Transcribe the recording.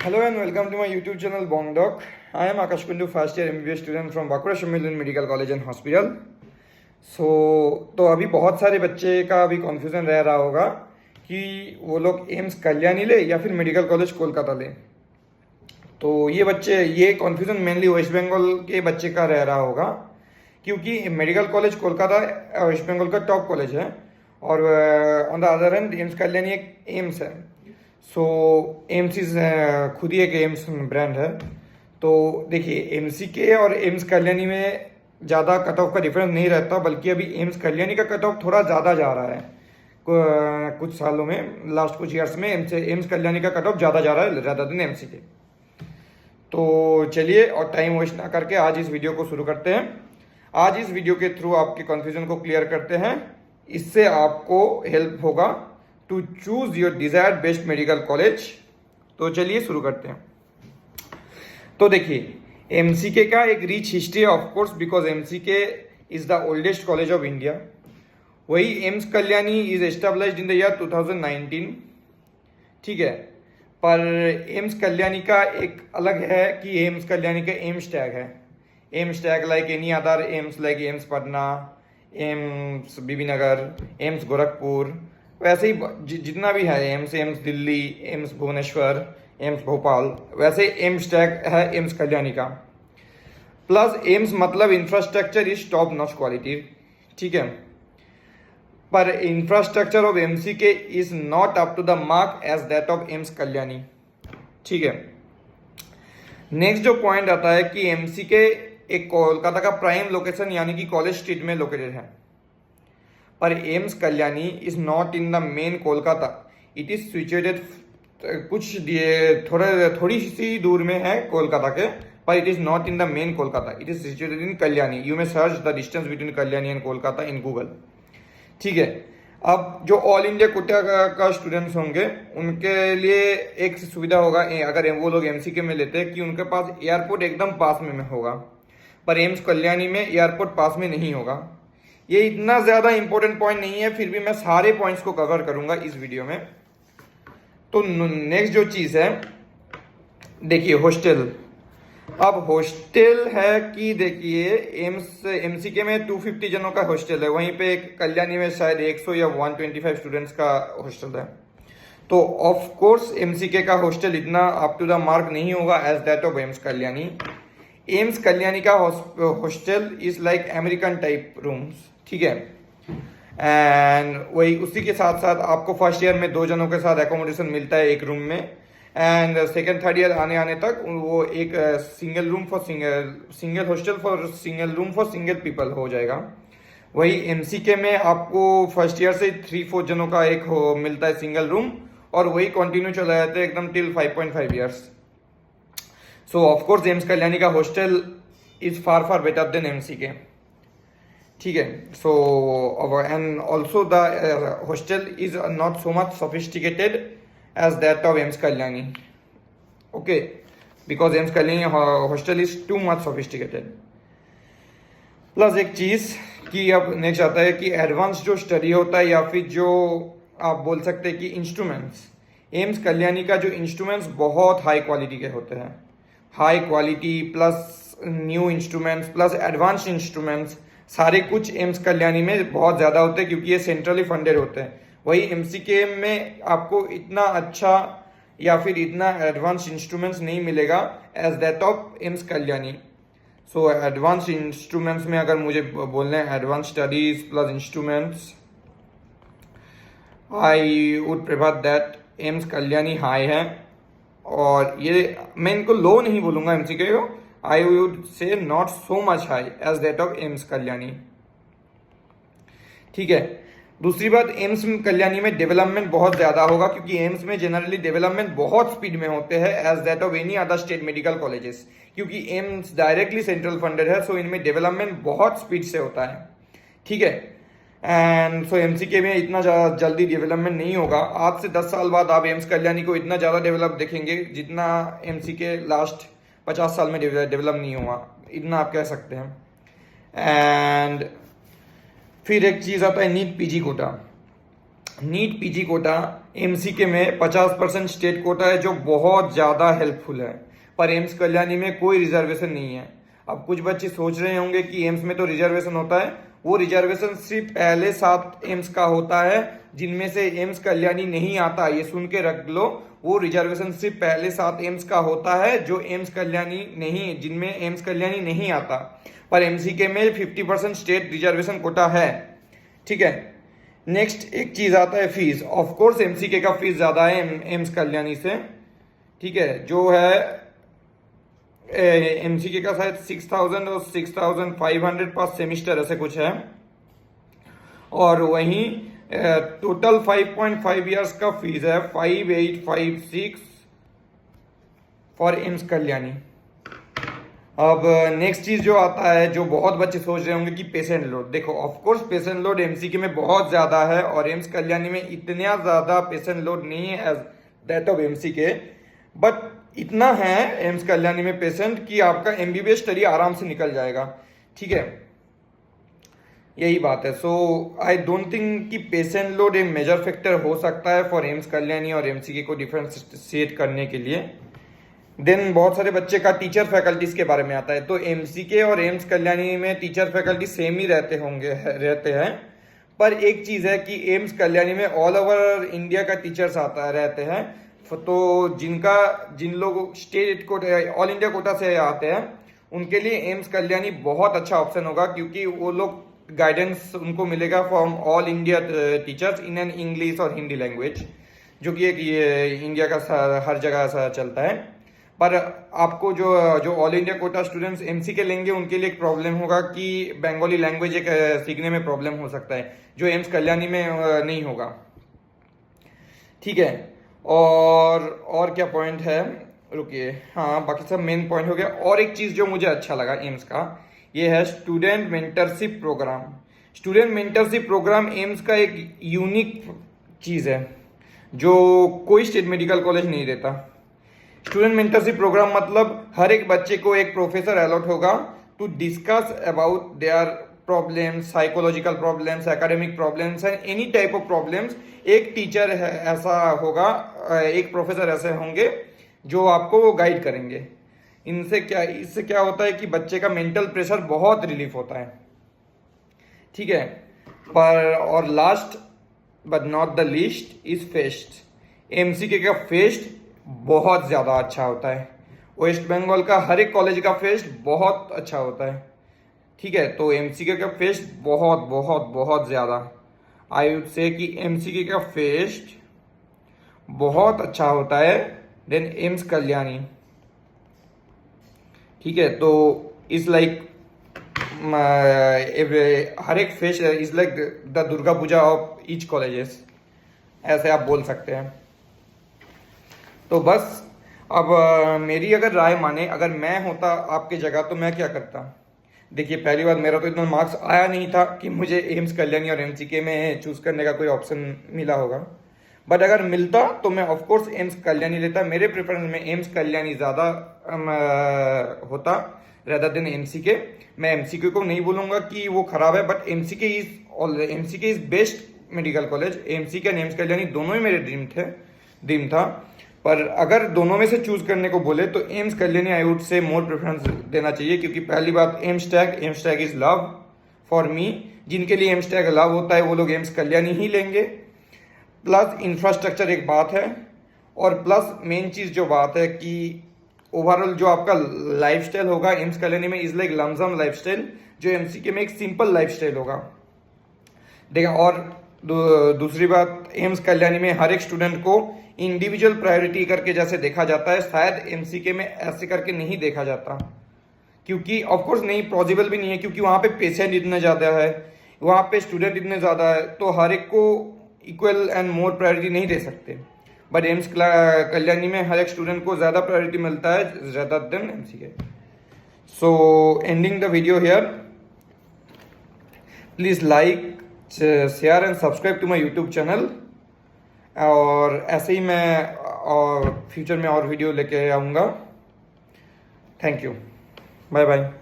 Hello and welcome to my YouTube channel Bong Doc. I am Akash Kundu, first year MBBS student from Bankura Shumilan Medical College and Hospital. तो अभी बहुत सारे बच्चे का अभी confusion रह रहा होगा कि वो लोग एम्स कल्याणी ले या फिर मेडिकल कॉलेज कोलकाता ले। तो ये कन्फ्यूज़न मेनली वेस्ट बंगाल के बच्चे का रह रहा होगा, क्योंकि medical college Kolkata West Bengal का टॉप कॉलेज है और on the other hand AIIMS Kalyani एक एम्स है। सो एम्स इज खुद ही एक एम्स ब्रांड है। तो देखिए एमसी के और एम्स कल्याणी में ज़्यादा कट ऑफ का डिफरेंस नहीं रहता, बल्कि अभी एम्स कल्याणी का कट ऑफ थोड़ा ज़्यादा जा रहा है। कुछ सालों में, लास्ट कुछ ईयर्स में एम्स कल्याणी का कट ऑफ ज़्यादा जा रहा है ज़्यादा दिन एमसी के। तो चलिए और टाइम वेस्ट ना करके आज इस वीडियो को शुरू करते हैं। आज इस वीडियो के थ्रू आपके कन्फ्यूजन को क्लियर करते हैं। इससे आपको हेल्प होगा to choose your desired best medical college. तो चलिए शुरू करते हैं। तो देखिए एमसीके का एक रिच हिस्ट्री है of course, because MCK is the oldest college of India. वही AIIMS Kalyani is established in the year 2019, ठीक है। पर एम्स कल्याणी का एक अलग है कि एम्स कल्याणी का एम्स टैग है। AIIMS tag like any other AIIMS, like AIIMS Patna, AIIMS Bibinagar, AIIMS Gorakhpur, वैसे ही जितना भी है AIIMS Delhi, AIIMS Bhubaneswar, AIIMS Bhopal, वैसे एम्स टैग है एम्स कल्याणी का। प्लस एम्स मतलब infrastructure is top notch quality, ठीक है। पर infrastructure of MCK is not up to the mark as that of AIIMS Kalyani, ठीक है। नेक्स्ट जो पॉइंट आता है कि एमसीके एक कोलकाता का प्राइम लोकेशन यानी कि कॉलेज स्ट्रीट में लोकेटेड है, पर AIIMS Kalyani is not in the main Kolkata. It is situated कुछ थोड़ी सी दूर में है कोलकाता के, पर it is not in the main Kolkata. It is situated in Kalyani. You may search the distance between Kalyani and Kolkata in Google, ठीक है। अब जो ऑल इंडिया कोटा का स्टूडेंट्स होंगे उनके लिए एक सुविधा होगा, अगर वो लोग एमसीके में लेते हैं, कि उनके पास एयरपोर्ट एकदम पास में होगा। पर एम्स कल्याणी में एयरपोर्ट पास में नहीं होगा। ये इतना ज़्यादा इंपॉर्टेंट पॉइंट नहीं है, फिर भी मैं सारे पॉइंट्स को कवर करूंगा इस वीडियो में। तो नेक्स्ट जो चीज़ है, देखिए हॉस्टल। अब हॉस्टल है कि देखिए एमसीके में 250 जनों का हॉस्टल है, वहीं पे एक कल्याणी में शायद 100 या 125 स्टूडेंट्स का हॉस्टल है। तो ऑफ कोर्स एमसीके का हॉस्टल इतना अप टू द मार्क नहीं होगा as that of AIIMS Kalyani. AIIMS Kalyani का hostel is like American type rooms, ठीक है। एंड वही उसी के साथ साथ आपको फर्स्ट ईयर में 2 जनों के साथ एकोमोडेशन मिलता है एक रूम में, एंड सेकेंड थर्ड ईयर आने तक वो एक single hostel for single room for single people हो जाएगा। वही एमसीके में आपको फर्स्ट ईयर से 3-4 जनों का एक मिलता है सिंगल रूम, और वही कंटिन्यू चला जाता है एकदम till 5.5 years. So of course AIIMS Kalyani का hostel is far better than MCK, ठीक है। So and also the hostel is not so much sophisticated as that of AIIMS Kalyani, okay, because AIIMS Kalyani hostel is too much sophisticated. Plus एक चीज कि अब next आता है कि एडवांस जो स्टडी होता है, या फिर जो आप बोल सकते हैं कि इंस्ट्रूमेंट्स, एम्स कल्याणी का जो इंस्ट्रूमेंट्स बहुत हाई क्वालिटी के होते हैं। High quality plus new instruments plus advance instruments, सारे कुछ एम्स कल्याणी में बहुत ज़्यादा होते हैं, क्योंकि ये सेंट्रली फंडेड होते हैं। वही एमसीके में आपको इतना अच्छा या फिर इतना एडवांस इंस्ट्रूमेंट्स नहीं मिलेगा as that of AIIMS Kalyani. So advance instruments में अगर मुझे बोलना है advance studies plus instruments, I would prefer that AIIMS Kalyani high है। और ये मैं इनको लो नहीं बोलूंगा एमसीके को, I would say not so much high as that of AIIMS Kalyani, ठीक है। दूसरी बात, एम्स कल्याणी में डेवलपमेंट बहुत ज़्यादा होगा, क्योंकि एम्स में जनरली डेवलपमेंट बहुत स्पीड में होते हैं as that of any other state medical colleges, क्योंकि एम्स डायरेक्टली सेंट्रल फंडेड है। सो इनमें डेवलपमेंट बहुत स्पीड से होता है, ठीक है। एंड सो एमसीके में इतना जल्दी डेवलपमेंट नहीं होगा। आज से 10 साल बाद आप एम्स कल्याणी को इतना ज़्यादा डेवलप देखेंगे जितना एमसीके लास्ट 50 साल में डेवलप नहीं हुआ, इतना आप कह सकते हैं। एंड फिर एक चीज़ आता है NEET PG quota. NEET PG quota MCK में 50% स्टेट कोटा है जो बहुत ज़्यादा हेल्पफुल है, पर एम्स कल्याणी में कोई रिजर्वेशन नहीं है। अब कुछ बच्चे सोच रहे होंगे कि एम्स में तो रिजर्वेशन होता है, वो रिजर्वेशन सिर्फ पहले 7 एम्स का होता है जिनमें से एम्स कल्याणी नहीं आता। ये सुन के रख लो, वो रिजर्वेशन सिर्फ पहले 7 एम्स का होता है जो एम्स कल्याणी नहीं, जिनमें एम्स कल्याणी नहीं आता। पर एमसीके में 50% स्टेट रिजर्वेशन कोटा है, ठीक है। नेक्स्ट एक चीज आता है फीस। ऑफ कोर्स एमसीके का फीस ज्यादा है एम्स कल्याणी से, ठीक है, जो है एमसीके का शायद 6000 और 6500 पर सेमिस्टर ऐसे कुछ है, और वहीं टोटल 5.5 इयर्स का फीस है 5856 फॉर एम्स कल्याणी। अब नेक्स्ट चीज जो आता है, जो बहुत बच्चे सोच रहे होंगे कि पेशेंट लोड। देखो ऑफ कोर्स पेशेंट लोड एमसीके में बहुत ज्यादा है और एम्स कल्याणी में इतना ज्यादा पेशेंट लोड नहीं है एज दैट ऑफ एमसीके, बट इतना है एम्स कल्याणी में पेशेंट कि आपका एमबीबीएस स्टडी आराम से निकल जाएगा, ठीक है, यही बात है। सो आई डोंट थिंक कि पेशेंट लोड एक मेजर फैक्टर हो सकता है फॉर एम्स कल्याणी और एमसीके को डिफरेंशिएट करने के लिए। देन बहुत सारे बच्चे का टीचर फैकल्टीज के बारे में आता है, तो एमसीके और एम्स कल्याणी में टीचर फैकल्टी सेम ही रहते हैं, पर एक चीज है कि एम्स कल्याणी में ऑल ओवर इंडिया का टीचर्स रहते हैं, तो जिन लोग state quota all India quota से आते हैं उनके लिए एम्स कल्याणी बहुत अच्छा ऑप्शन होगा, क्योंकि वो लोग गाइडेंस उनको मिलेगा from all India teachers in an English और हिंदी लैंग्वेज, जो कि एक ये इंडिया का हर जगह ऐसा चलता है। पर आपको जो ऑल इंडिया कोटा स्टूडेंट्स एमसीके लेंगे उनके लिए एक प्रॉब्लम होगा कि बंगाली लैंग्वेज एक सीखने में प्रॉब्लम हो सकता है, जो एम्स कल्याणी में नहीं होगा, ठीक है। और क्या पॉइंट है, रुकिए, हाँ बाकी सब मेन पॉइंट हो गया। और एक चीज जो मुझे अच्छा लगा एम्स का, ये है student mentorship programme. Student mentorship programme AIIMS का एक यूनिक चीज है जो कोई स्टेट मेडिकल कॉलेज नहीं देता। स्टूडेंट मेंटरशिप प्रोग्राम मतलब हर एक बच्चे को एक प्रोफेसर अलॉट होगा to discuss about their problems, psychological problems, academic problems and any type of problems. एक टीचर ऐसा होगा, एक प्रोफेसर ऐसे होंगे जो आपको गाइड करेंगे। इससे क्या होता है कि बच्चे का मेंटल प्रेशर बहुत रिलीफ होता है, ठीक है। पर और last but not the least is fest. MCK का फेस्ट बहुत ज़्यादा अच्छा होता है। वेस्ट बंगाल का हर एक कॉलेज का फेस्ट बहुत अच्छा होता है, ठीक है। तो एमसीके का फेस्ट बहुत बहुत बहुत ज़्यादा, आई वुड से कि एमसीके का फेस्ट बहुत अच्छा होता है देन एम्स कल्याणी, ठीक है। तो इज लाइक हर एक fest is like the Durga Puja of each colleges, ऐसे आप बोल सकते हैं। तो बस अब मेरी अगर राय माने, अगर मैं होता आपके जगह तो मैं क्या करता। देखिए पहली बात, मेरा तो इतना मार्क्स आया नहीं था कि मुझे एम्स कल्याणी और एमसीके में चूज करने का कोई ऑप्शन मिला होगा, बट अगर मिलता तो मैं ऑफ कोर्स एम्स कल्याणी लेता। मेरे प्रेफरेंस में एम्स कल्याणी ज़्यादा होता रेदर देन एमसीके। मैं एमसीके को नहीं बोलूँगा कि वो खराब है, but MCK is best medical college. MCK और एम्स कल्याणी दोनों ही मेरे ड्रीम था। पर अगर दोनों में से चूज करने को बोले तो एम्स कल्याणी आई वुड से मोर प्रेफरेंस देना चाहिए, क्योंकि पहली बात AIIMS tag is love for me. जिनके लिए एम्स टैग लव होता है वो लोग एम्स कल्याणी ही लेंगे। प्लस इंफ्रास्ट्रक्चर एक बात है, और प्लस मेन चीज जो बात है कि ओवरऑल जो आपका लाइफस्टाइल होगा एम्स कल्याणी में इज लाइक लमसम लाइफस्टाइल, जो एमसीके में एक सिंपल लाइफस्टाइल होगा। देखा, और दूसरी बात, एम्स कल्याणी में हर एक स्टूडेंट को इंडिविजुअल प्रायोरिटी करके जैसे देखा जाता है, शायद एमसीके में ऐसे करके नहीं देखा जाता, क्योंकि ऑफ कोर्स नहीं पॉसिबल भी नहीं है, क्योंकि वहाँ पे पेशेंट इतने ज़्यादा है, वहाँ पे स्टूडेंट इतने ज़्यादा है, तो हर एक को इक्वल एंड मोर प्रायोरिटी नहीं दे सकते। बट एम्स कल्याणी में हर एक स्टूडेंट को ज़्यादा प्रायोरिटी मिलता है ज़्यादा than MCK. So ending the video here, please like, share and subscribe to my YouTube channel. और ऐसे ही मैं और फ्यूचर में और वीडियो लेके आऊँगा। Thank you, bye bye.